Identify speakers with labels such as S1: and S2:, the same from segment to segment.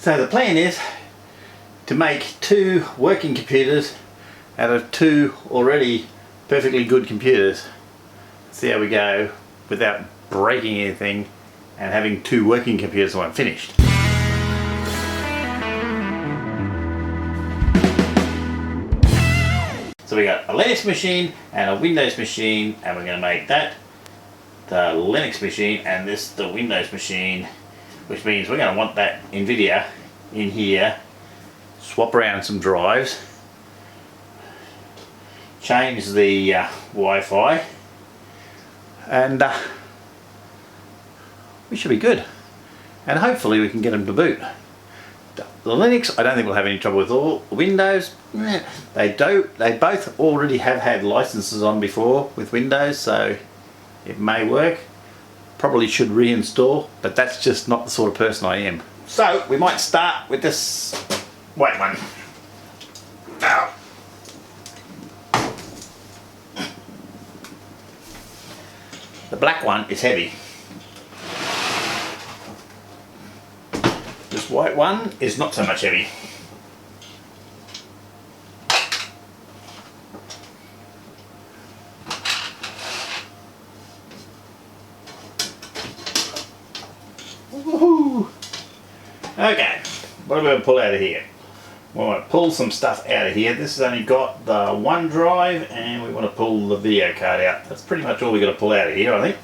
S1: So the plan is to make 2 working computers out of 2 already perfectly good computers. See how we go without breaking anything and having 2 working computers when I'm finished. So we got a Linux machine and a Windows machine, and we're going to make that the Linux machine and this the Windows machine, which means we're going to want that nVidia in here, swap around some drives, change the Wi-Fi, and we should be good. And hopefully we can get them to boot. The Linux, I don't think we'll have any trouble with. All Windows, they both already have had licenses on before with Windows, so it may work. Probably should reinstall, but that's just not the sort of person I am. So we might start with this white one. Ow. The black one is heavy. This white one is not so much heavy. Woohoo! Okay, what are we going to pull out of here? We want to pull some stuff out of here. This has only got the one drive, and we want to pull the video card out. That's pretty much all we've got to pull out of here, I think.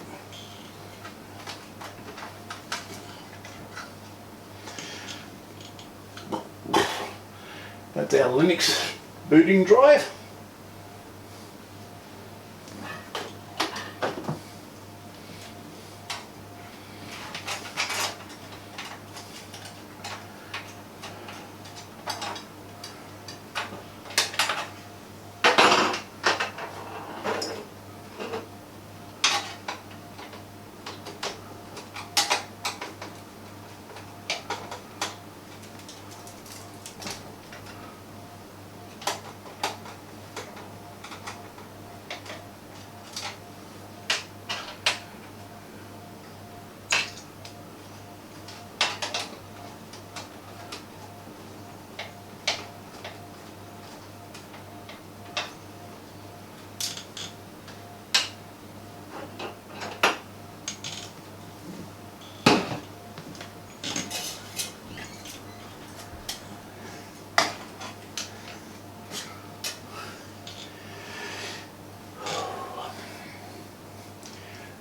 S1: That's our Linux booting drive.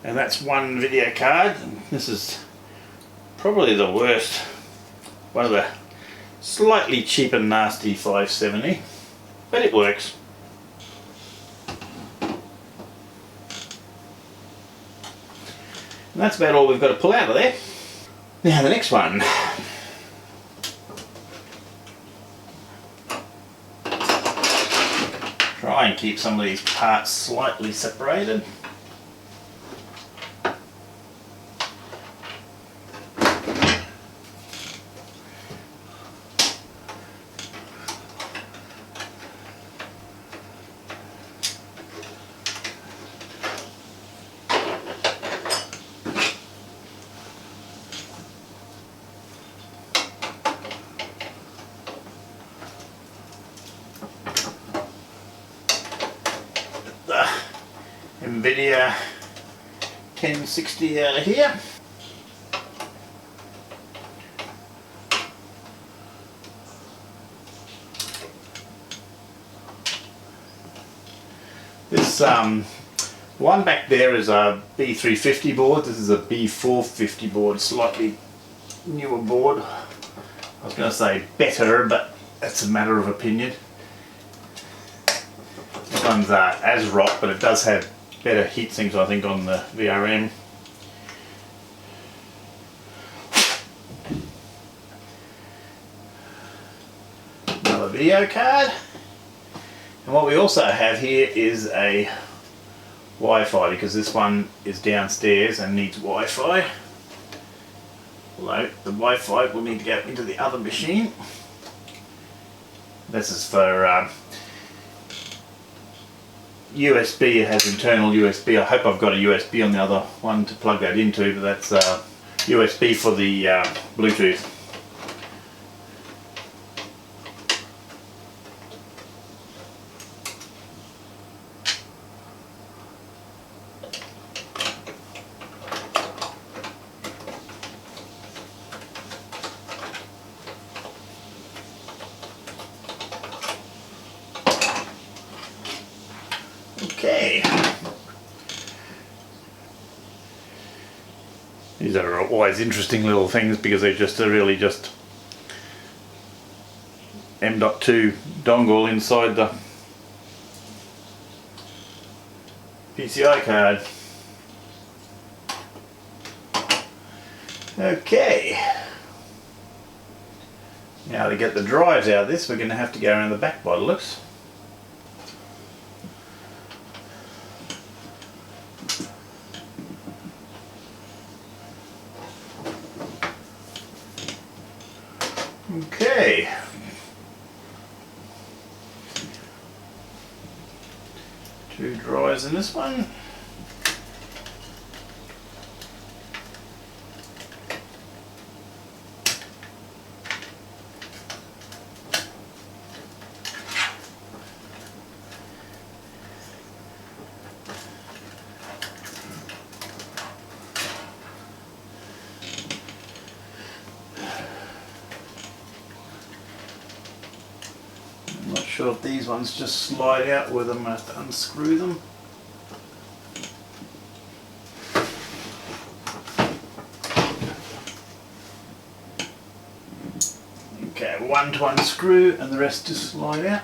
S1: And that's one video card. This is probably the worst. One of the slightly cheap and nasty 570, but it works. And that's about all we've got to pull out of there. Now the next one. Try and keep some of these parts slightly separated. nVidia 1060 out of here. This one back there is a B350 board. This is a B450 board, slightly newer board. I was going to say better, but that's a matter of opinion. This one's Asrock, but it does have better heat sinks, I think, on the VRM. Another video card. And what we also have here is a Wi-Fi, because this one is downstairs and needs Wi-Fi. Although the Wi-Fi will need to go into the other machine. This is for USB. It has internal USB. I hope I've got a USB on the other one to plug that into, but that's USB for the Bluetooth. Okay. These are always interesting little things because they're just really just M.2 dongle inside the PCI card. Okay. Now to get the drives out of this, we're going to have to go around the back by the looks. Okay. Two drives in this one. Not sure if these ones just slide out with them. I have to unscrew them. Okay, one to unscrew and the rest just slide out.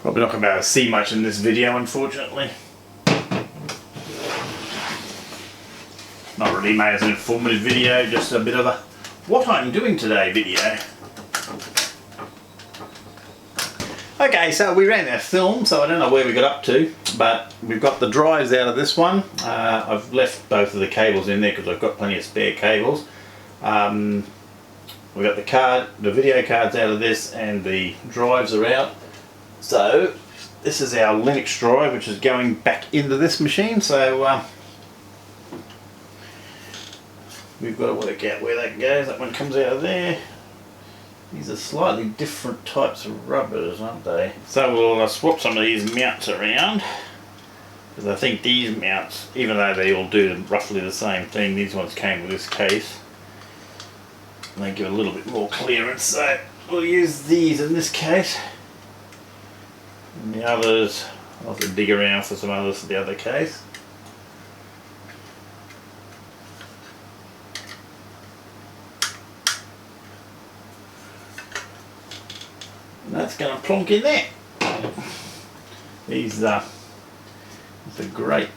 S1: Probably not going to be able to see much in this video, unfortunately. Not really made as an informative video, just a bit of a what I'm doing today video. Okay, so we ran our film, so I don't know where we got up to, but we've got the drives out of this one. I've left both of the cables in there because I've got plenty of spare cables. We've got the video cards out of this and the drives are out. So this is our Linux drive, which is going back into this machine, so we've got to work out where that goes. That one comes out of there. These are slightly different types of rubbers, aren't they? So we'll swap some of these mounts around, because I think these mounts, even though they all do roughly the same thing, these ones came with this case and they give a little bit more clearance, so we'll use these in this case. And the others, I'll have to dig around for some others for the other case. And that's going to plonk in there. These are great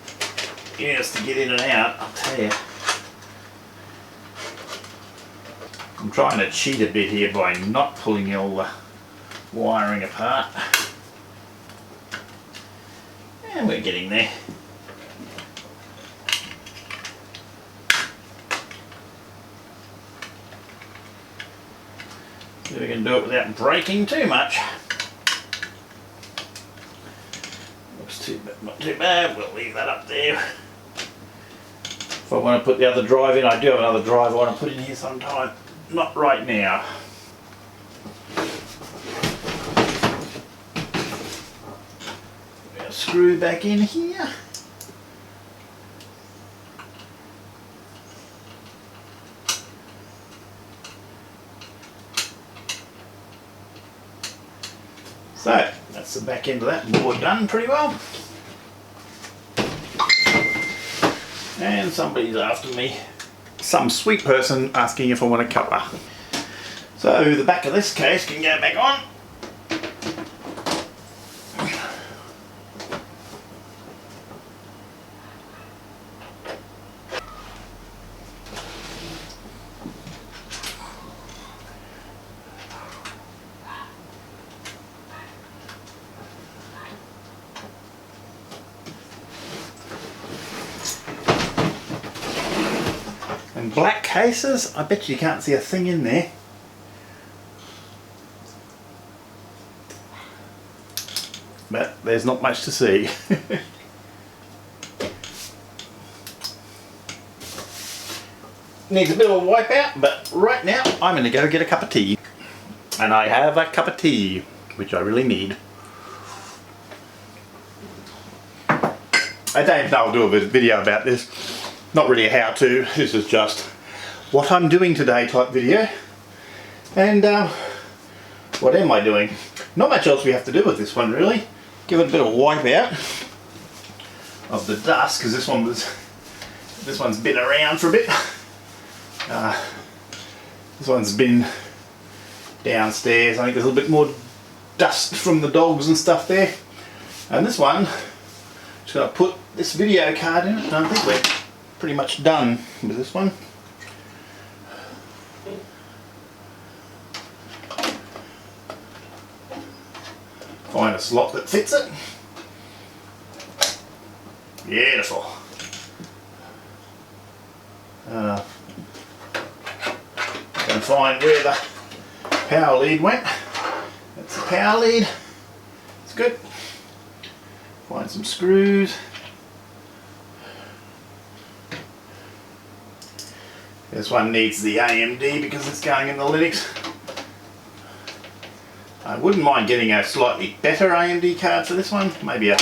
S1: units to get in and out, I'll tell you. I'm trying to cheat a bit here by not pulling all the wiring apart. And we're getting there. See if we can do it without breaking too much. Looks not too bad, we'll leave that up there. If I want to put the other drive in, I do have another drive I want to put in here sometime. Not right now. Screw back in here. So that's the back end of that board done pretty well. And somebody's after me. Some sweet person asking if I want a cuppa. So the back of this case can go back on. And black cases, I bet you can't see a thing in there. there's not much to see. Needs a bit of a wipe out, but right now I'm going to go get a cup of tea. And I have a cup of tea, which I really need. I don't know, I'll do a video about this. Not really a how-to, this is just what I'm doing today type video. And what am I doing? Not much else we have to do with this one really. Give it a bit of a wipe out of the dust, because this one's been around for a bit. This one's been downstairs. I think there's a little bit more dust from the dogs and stuff there. And this one, just got to put this video card in it, and I think we're pretty much done with this one. Find a slot that fits it. Beautiful. Going to find where the power lead went. That's the power lead. It's good. Find some screws. This one needs the AMD because it's going in the Linux. I wouldn't mind getting a slightly better AMD card for this one. Maybe a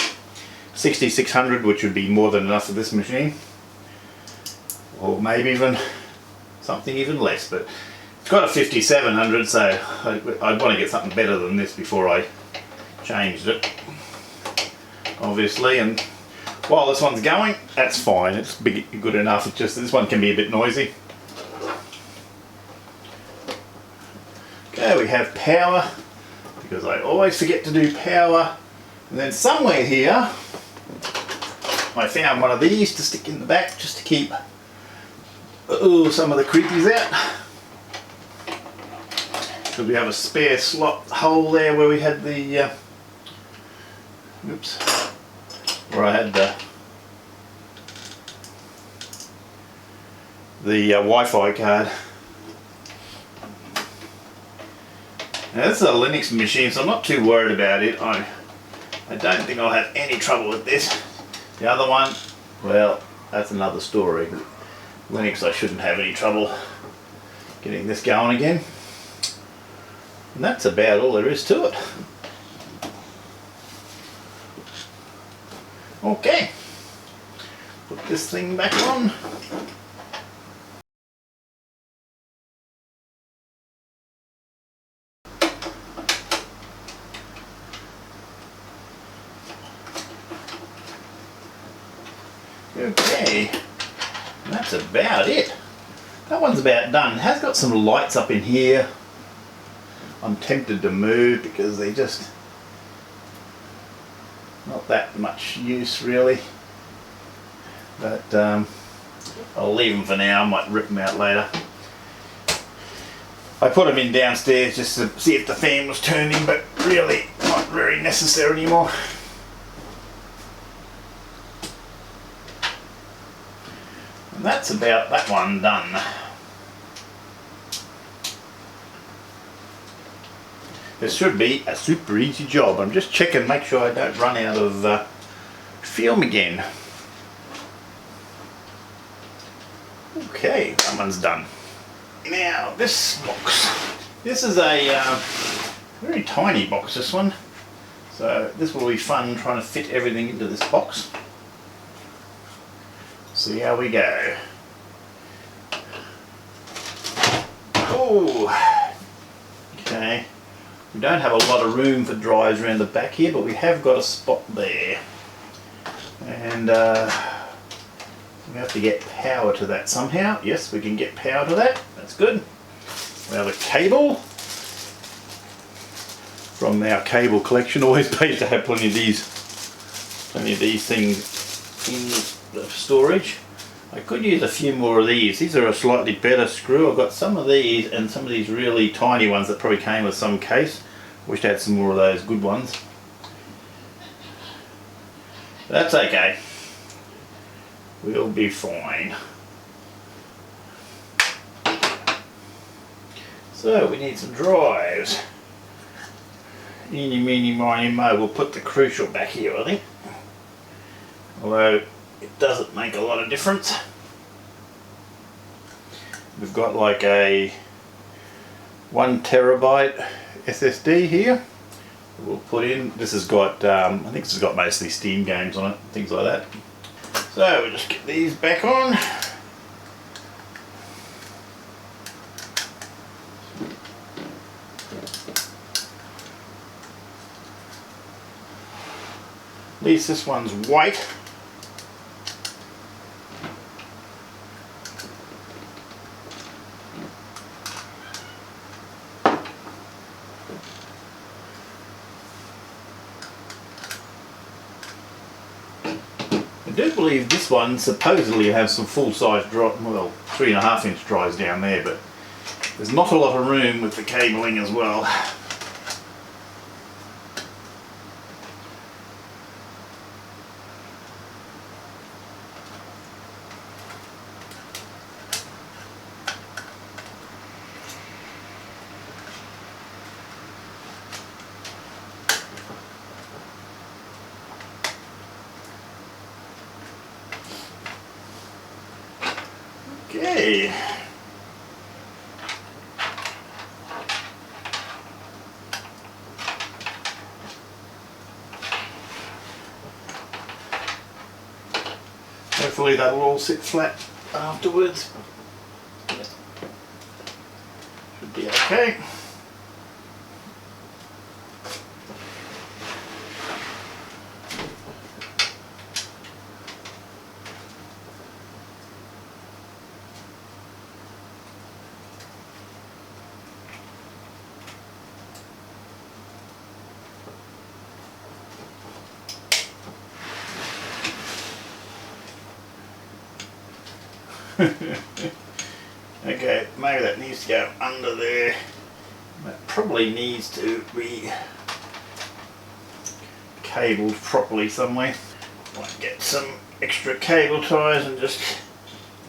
S1: 6600, which would be more than enough for this machine. Or maybe even something even less, but it's got a 5700, so I'd want to get something better than this before I changed it, obviously. And while this one's going, that's fine, it's good enough. It's just this one can be a bit noisy. Okay, we have power, because I always forget to do power. And then somewhere here I found one of these to stick in the back just to keep some of the creepies out. So we have a spare slot hole there where we had the where I had the Wi-Fi card. Now this is a Linux machine, so I'm not too worried about it. I don't think I'll have any trouble with this. The other one, well, that's another story. Linux, I shouldn't have any trouble getting this going again. And that's about all there is to it. Okay, put this thing back on. Okay, and that's about it. That one's about done. It has got some lights up in here. I'm tempted to move because they just not that much use really, but I'll leave them for now. I might rip them out later. I put them in downstairs just to see if the fan was turning, but really not very necessary anymore. And that's about that one done. This should be a super easy job. I'm just checking, make sure I don't run out of film again. Okay, that one's done. Now this box. This is a very tiny box, this one. So this will be fun trying to fit everything into this box. See how we go. Oh, okay. We don't have a lot of room for drives around the back here, but we have got a spot there. And we have to get power to that somehow. Yes, we can get power to that. That's good. We have a cable from our cable collection. Always pays to have plenty of these things in the storage. I could use a few more of these. These are a slightly better screw. I've got some of these and some of these really tiny ones that probably came with some case. Wish I had some more of those good ones. That's okay. We'll be fine. So we need some drives. Eeny, meeny, miny, mo. We'll put the crucial back here, I think. Although it doesn't make a lot of difference. We've got like a 1 terabyte SSD here. We'll put in. This has got, I think this has got mostly Steam games on it, things like that. So we'll just get these back on. At least this one's white. I do believe this one supposedly has some full-size drive, well, 3.5 inch drives down there, but there's not a lot of room with the cabling as well. Okay. Hopefully that'll all sit flat afterwards. Should be okay. Okay, maybe that needs to go under there. That probably needs to be cabled properly somewhere. Might get some extra cable ties and just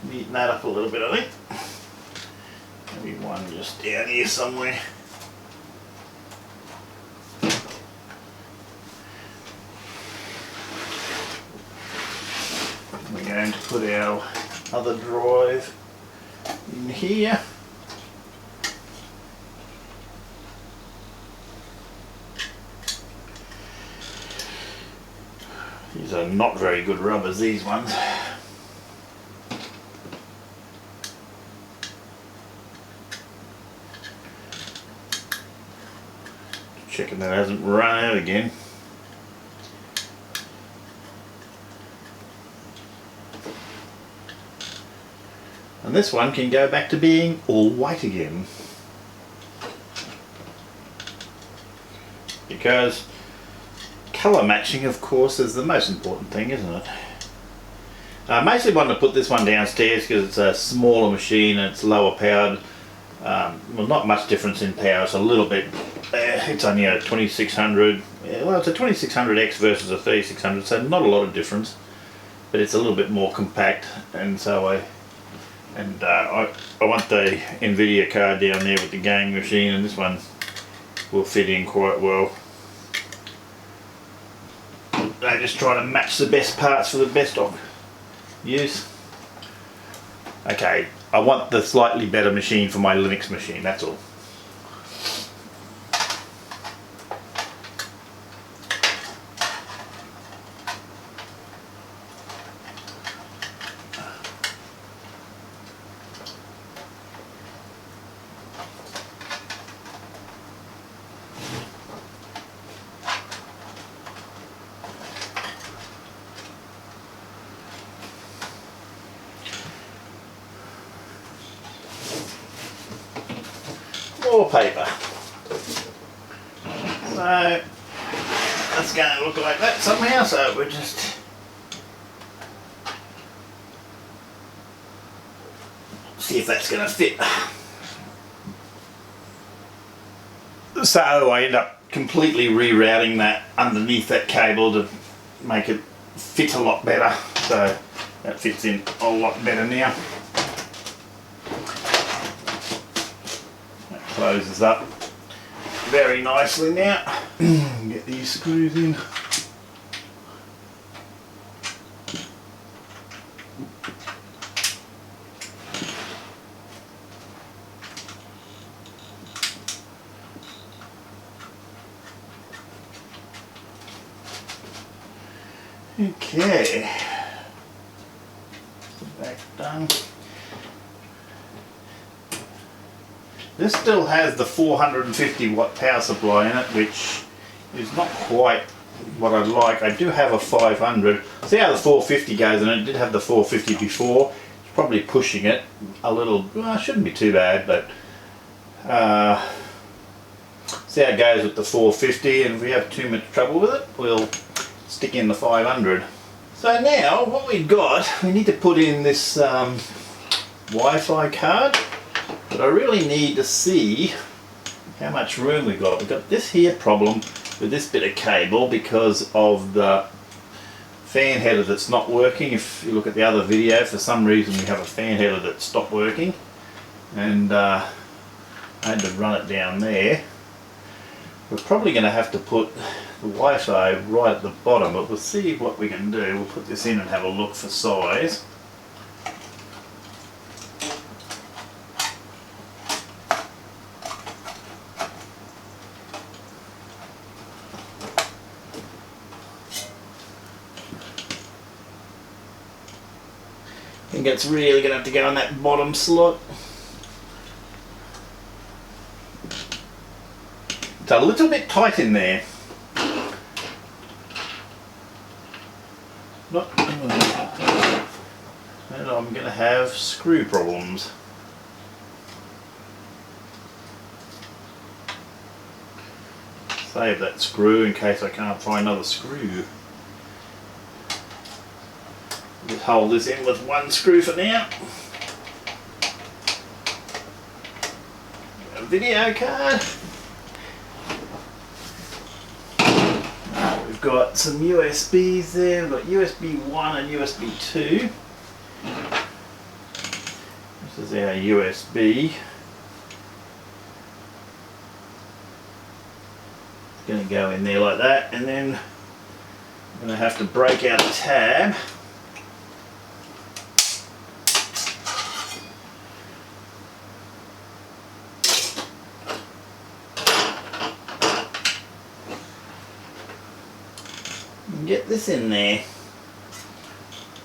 S1: neaten that up a little bit, I think. Maybe one just down here somewhere. We're going to put our other drive in here. These are not very good rubbers, these ones. Checking that hasn't run out again. And this one can go back to being all white again. Because colour matching, of course, is the most important thing, isn't it? I mostly want to put this one downstairs because it's a smaller machine and it's lower powered. Well, not much difference in power, it's a little bit. It's only a 2600. Well, it's a 2600X versus a 3600, so not a lot of difference. But it's a little bit more compact, and so I want the nVidia card down there with the gaming machine, and this one will fit in quite well. I just try to match the best parts for the best of use. Okay, I want the slightly better machine for my Linux machine, that's all. More paper. So that's going to look like that somehow, so we're just see if that's going to fit. So I end up completely rerouting that underneath that cable to make it fit a lot better, so that fits in a lot better now. Closes up very nicely now. these screws in. Okay, back done. This still has the 450 watt power supply in it, which is not quite what I'd like. I do have a 500. See how the 450 goes in it? It did have the 450 before. It's probably pushing it a little. Well, it shouldn't be too bad, but see how it goes with the 450, and if we have too much trouble with it, we'll stick in the 500. So now what we've got, we need to put in this Wi-Fi card, but I really need to see how much room we've got. We've got this here problem with this bit of cable because of the fan header that's not working. If you look at the other video, for some reason we have a fan header that stopped working, and I had to run it down there. We're probably going to have to put the Wi-Fi right at the bottom, but we'll see what we can do. We'll put this in and have a look for size. I think it's really going to have to go in that bottom slot. It's a little bit tight in there. And I'm going to have screw problems. Save that screw in case I can't find another screw. Just hold this in with one screw for now. A video card. We've got some USBs there. We've got USB 1 and USB 2. This is our USB. It's going to go in there like that, and then I'm going to have to break out a tab. Get this in there.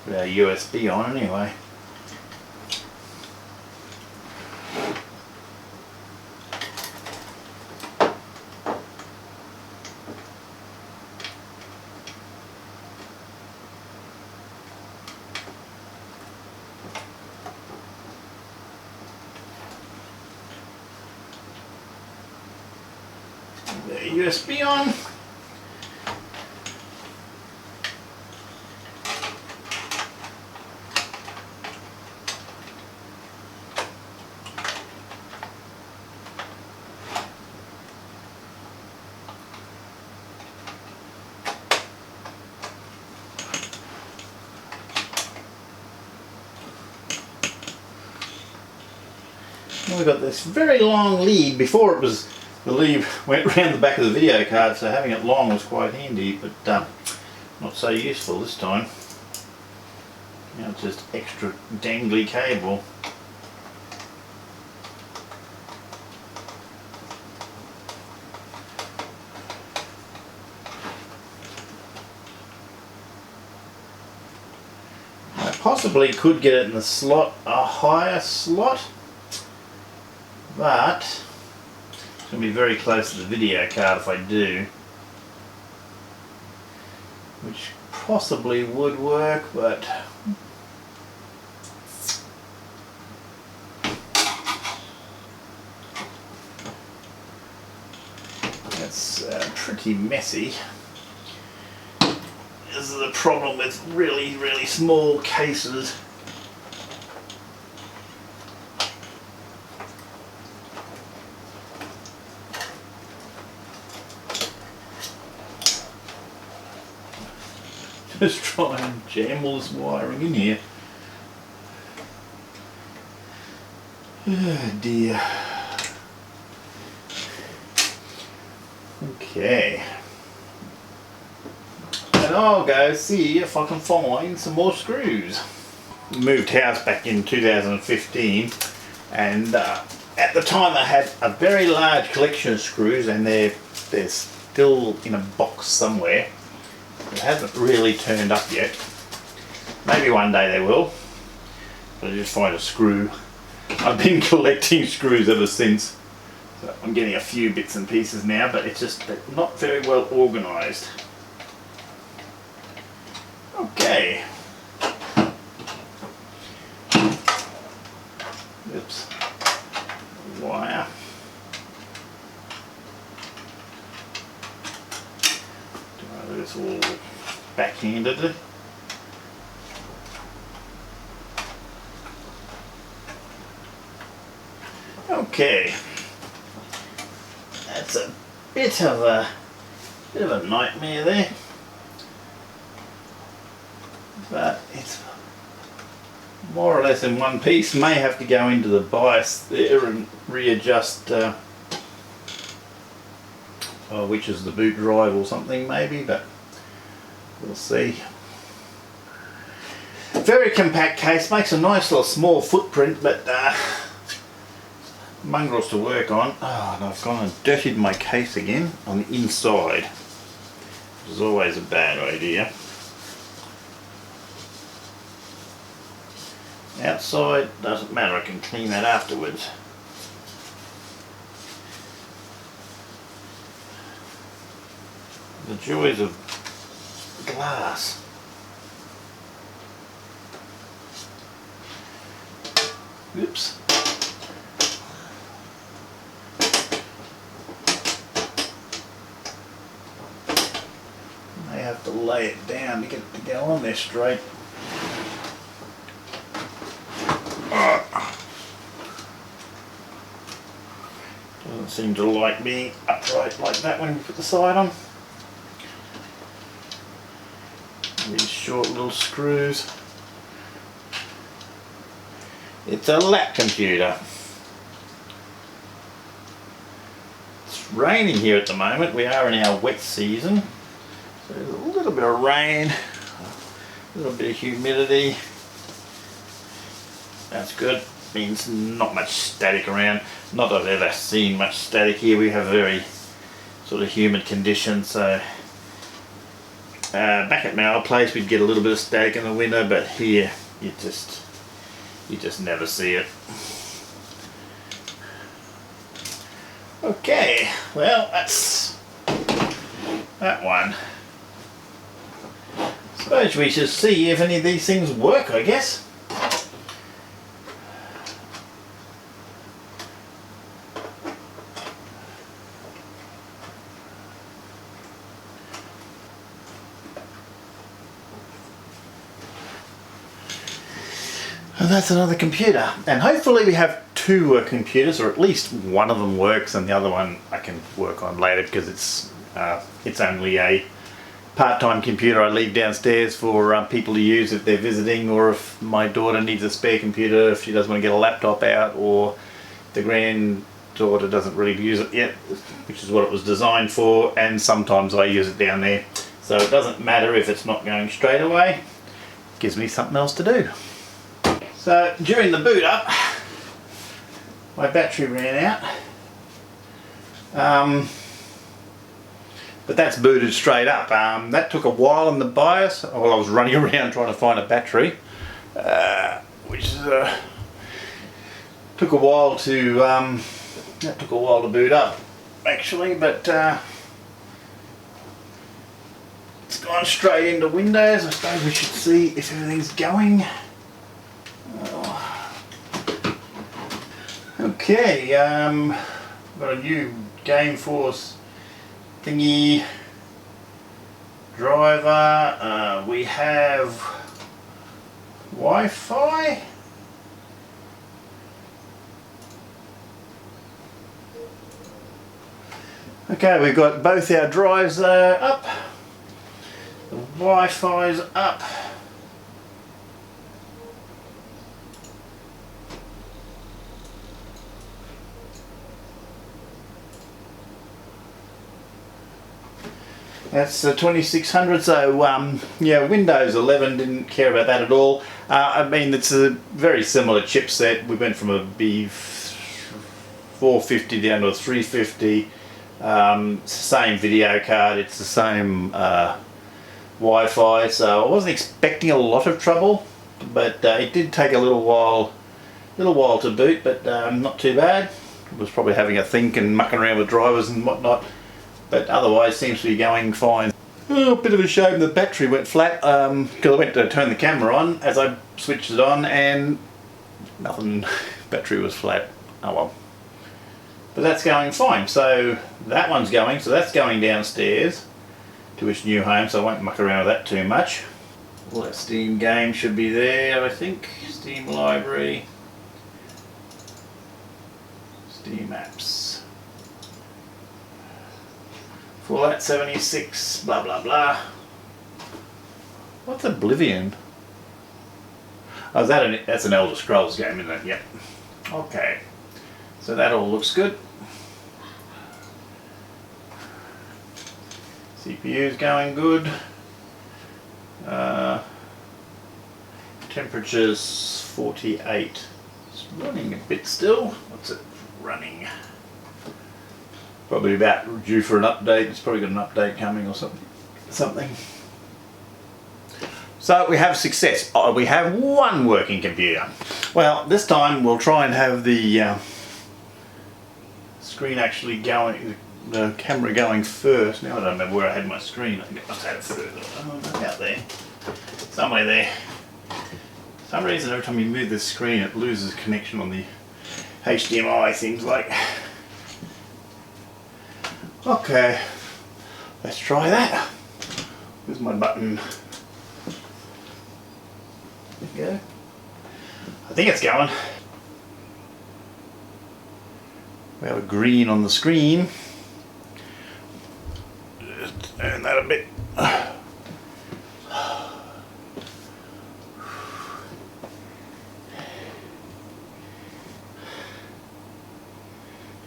S1: Put our USB on anyway. The USB on. We've got this very long lead. Before it was, the lead went around the back of the video card, so having it long was quite handy, but not so useful this time. Now it's just extra dangly cable. I possibly could get it in the slot, a higher slot, but it's going to be very close to the video card if I do, which possibly would work, but that's pretty messy. This is the problem with really, really small cases. Just try and jam all this wiring in here. Oh dear. Okay. and I'll go see if I can find some more screws. Moved house back in 2015, and at the time I had a very large collection of screws, and they're still in a box somewhere. It hasn't really turned up yet. Maybe one day they will. But I just find a screw. I've been collecting screws ever since. So I'm getting a few bits and pieces now, but it's just not very well organised. Okay. Oops. Wire. It's all backhanded. Okay. That's a bit of a nightmare there. But it's more or less in one piece. May have to go into the BIOS there and readjust which is the boot drive or something maybe, but we'll see. Very compact case, makes a nice little small footprint, but mongrels to work on. Oh, and I've gone and dirtied my case again on the inside, which is always a bad idea. Outside doesn't matter, I can clean that afterwards. The joys of glass. Oops. May have to lay it down to get it to go on there straight. Doesn't seem to like being upright like that when you put the side on. These short little screws. It's a lap computer. It's raining here at the moment. We are in our wet season. So there's a little bit of rain, a little bit of humidity. That's good. Means not much static around. Not that I've ever seen much static here. We have very sort of humid conditions, so back at my old place we'd get a little bit of static in the winter, but here you just never see it. Okay, well that's that one. Suppose we should see if any of these things work, I guess. And that's another computer, and hopefully we have two computers, or at least one of them works and the other one I can work on later, because it's only a part-time computer I leave downstairs for people to use if they're visiting, or if my daughter needs a spare computer, if she doesn't want to get a laptop out, or the granddaughter doesn't really use it yet, which is what it was designed for, and sometimes I use it down there. So it doesn't matter if it's not going straight away, it gives me something else to do. So during the boot up, my battery ran out, but that's booted straight up. That took a while in the BIOS while I was running around trying to find a battery, which took a while to boot up actually, but it's gone straight into Windows. I suppose we should see if everything's going. Okay, got a new Game Force thingy driver. We have Wi-Fi. Okay, we've got both our drives up. The Wi-Fi's up. That's the 2600. So yeah, Windows 11 didn't care about that at all. I mean, it's a very similar chipset. We went from a B450 down to a 350. Same video card. It's the same Wi-Fi. So I wasn't expecting a lot of trouble, but it did take a little while to boot, but not too bad. It was probably having a think and mucking around with drivers and whatnot, but otherwise seems to be going fine. Oh, a bit of a shame the battery went flat because I went to turn the camera on as I switched it on and nothing, battery was flat. Oh well. But that's going fine. So that one's going, so that's going downstairs to its new home, so I won't muck around with that too much. All that Steam game should be there, I think. Steam library. Steam apps. Fallout 76, blah blah blah. What's Oblivion? Oh, that's an Elder Scrolls game, isn't it? Yep. Okay. So that all looks good. CPU's going good. Temperature's 48. It's running a bit still. What's it running? Probably about due for an update. It's probably got an update coming or something. So we have success. We have one working computer. Well, this time we'll try and have the screen actually going, the camera going first. Now I don't remember where I had my screen. I must have it further. Oh, out there. Somewhere there. For some reason every time you move the screen it loses connection on the HDMI, seems like. Okay, let's try that. Where's my button? There we go. I think it's going. We have a green on the screen. Just turn that a bit.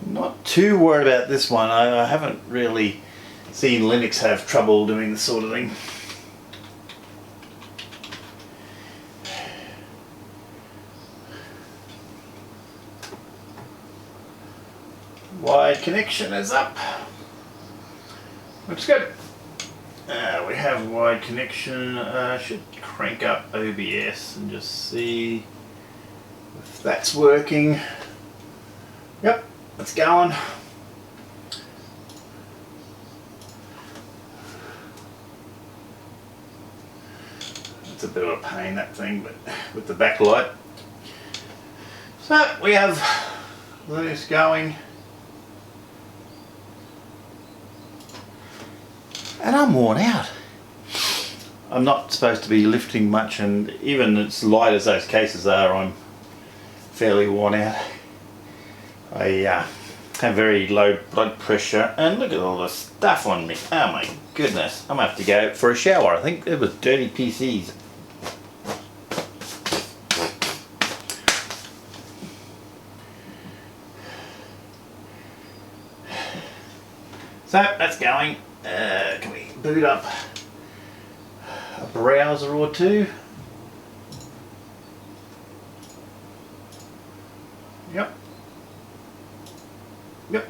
S1: Not too worried about this one. I haven't really seen Linux have trouble doing this sort of thing. Wide connection is up. Looks good. We have wide connection. Should crank up OBS and just see if that's working. Yep. It's going. It's a bit of a pain, that thing, but with the backlight. So we have this going. And I'm worn out. I'm not supposed to be lifting much, and even as light as those cases are, I'm fairly worn out. I have very low blood pressure, and look at all the stuff on me. Oh my goodness, I'm going to have to go for a shower. I think it was dirty PCs. So that's going. Can we boot up a browser or two? Yep. Yep.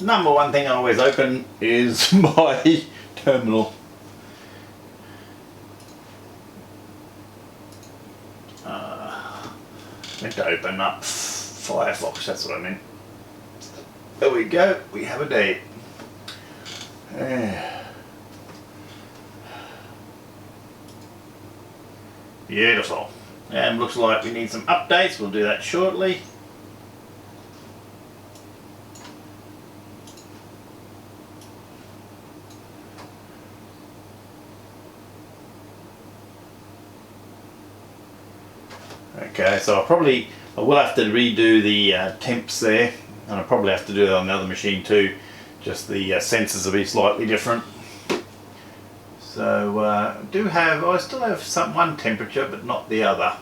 S1: Number one thing I always open is my terminal. Meant to open up Firefox, that's what I meant. There we go, we have a date. Beautiful. And looks like we need some updates, we'll do that shortly. Okay, so I will have to redo the temps there, and I'll probably have to do it on the other machine too. Just the sensors will be slightly different. So I still have one temperature but not the other,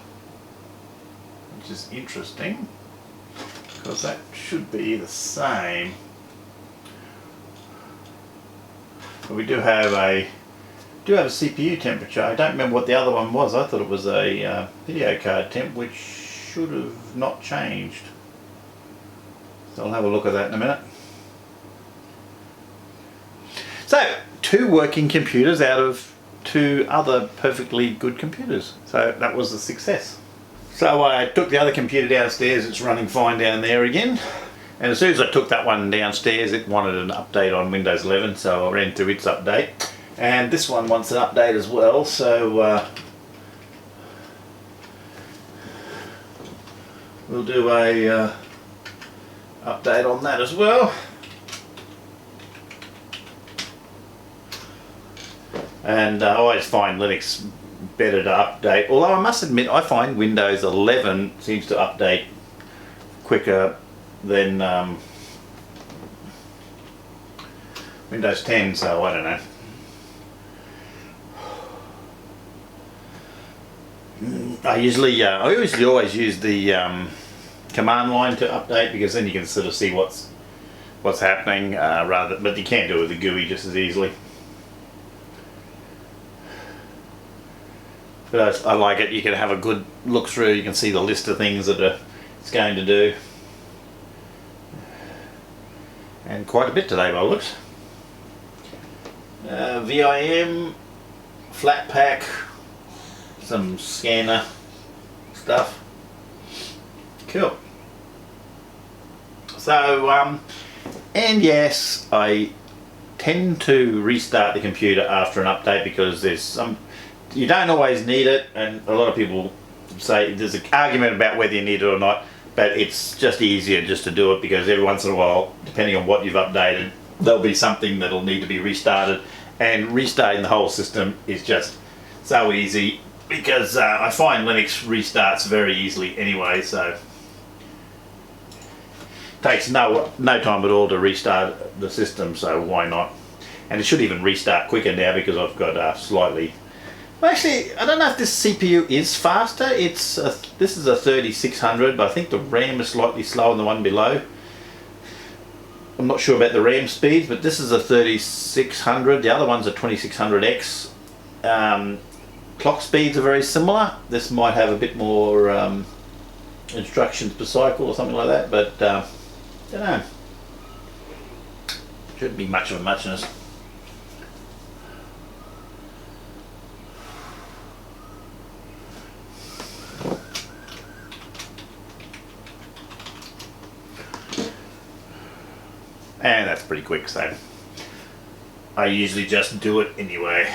S1: which is interesting because that should be the same. But we do have a CPU temperature. I don't remember what the other one was. I thought it was a video card temp, which should have not changed. So I'll have a look at that in a minute. So, 2 working computers out of 2 other perfectly good computers. So that was a success. So I took the other computer downstairs. It's running fine down there again. And as soon as I took that one downstairs, it wanted an update on Windows 11, so I ran to its update. And this one wants an update as well, so we'll do a update on that as well. And I always find Linux better to update, although I must admit I find Windows 11 seems to update quicker than Windows 10, so I don't know. I usually always use the command line to update, because then you can sort of see what's happening, but you can't do it with the GUI just as easily. But I like it. You can have a good look through. You can see the list of things that it's going to do, and quite a bit today by looks. VIM, flat pack, some scanner stuff. Cool. So and yes, I tend to restart the computer after an update, because you don't always need it, and a lot of people say there's an argument about whether you need it or not, but it's just easier just to do it, because every once in a while, depending on what you've updated, there'll be something that'll need to be restarted, and restarting the whole system is just so easy, because I find Linux restarts very easily anyway, so it takes no time at all to restart the system, so why not? And it should even restart quicker now, because I've got well, actually, I don't know if this CPU is faster. This is a 3600, but I think the RAM is slightly slower than the one below. I'm not sure about the RAM speeds, but this is a 3600. The other one's a 2600X. Clock speeds are very similar. This might have a bit more instructions per cycle or something like that, but I don't know. Shouldn't be much of a muchness. And that's pretty quick, so I usually just do it anyway.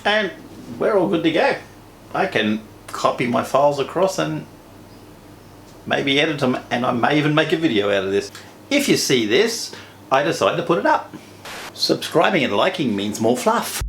S1: And we're all good to go. I can copy my files across and maybe edit them, and I may even make a video out of this. If you see this, I decide to put it up. Subscribing and liking means more fluff.